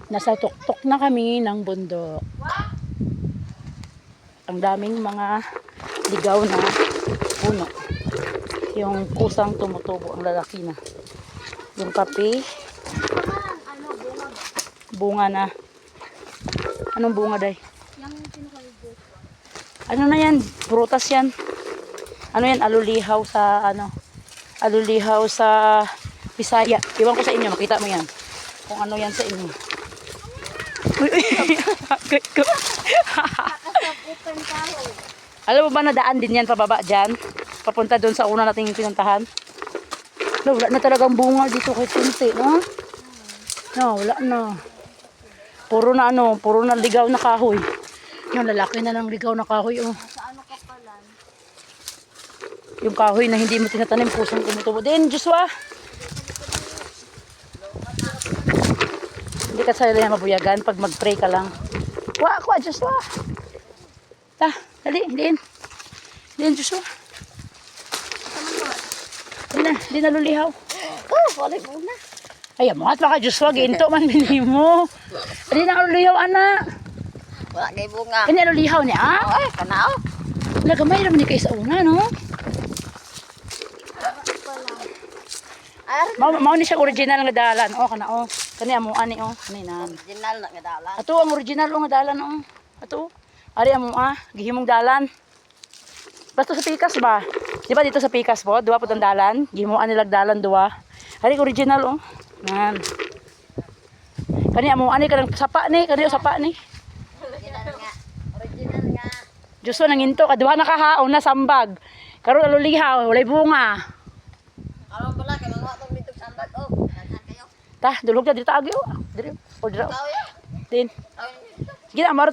Nasa tuktok na kami ng bundok. Ang daming mga ligaw na puno. Yung pusang tumutubo, ang lalaki na. Yung kape, bunga na. Anong bunga, day? Ano na yan? Prutas yan. Ano yan? Alulihaw sa ano? Alulihaw sa Bisaya. Iwan ko sa inyo, makita mo yan. Kung ano yan sa inyo. Alam mo ba na daan din yan pababa dyan? Papunta doon sa una nating pinuntahan. No, wala na talagang bunga dito kay Tinti, no? No, wala na. Puro na ano, puro na ligaw na kahoy. Yung lalaki na ng ligaw na kahoy, oh. Yung kahoy na hindi mo tinatanim, pusang tumutubo din, Joshua. Hindi ka sa'yo lang mabuyagan pag mag-pray ka lang. Kuha, Joshua. Ta, dali, din. Din, Joshua. Di na lulihaw. Oh, wala muna. Ay, amat baka Joshua, ginto man bili mo. Di na lulihaw, anak. Wala kay bunga. Kanya lulihaw niya, ah? Ay, kanao. Wala gamay naman ni kayo sa una, no? Mao ni siya original nga dalan. Oh, kana oh. Kani amo ani oh. Kani nan. Original na nga dalan. Ato ang original nga dalan oh. Ato. Ari amo gihimong dalan. Basta sa Pikas ba? Di ba dito sa Pikas po, duwa pud ang dalan. Gihimuan nila dalan duwa. Ari original oh. Nan. Kani amo ani kanang sapa ni, kani sapa ni. Original nga. Original nga. Justo nanginto kaduha na kahaon na sambag. Karon alulihaw, walay bunga. Alam pala kay mga tong dito sambag oh. Naghan kayo. Ta, dulog na dito agi oh. Diri. O dira. Tao ya. Din. Tao ya. Gina amar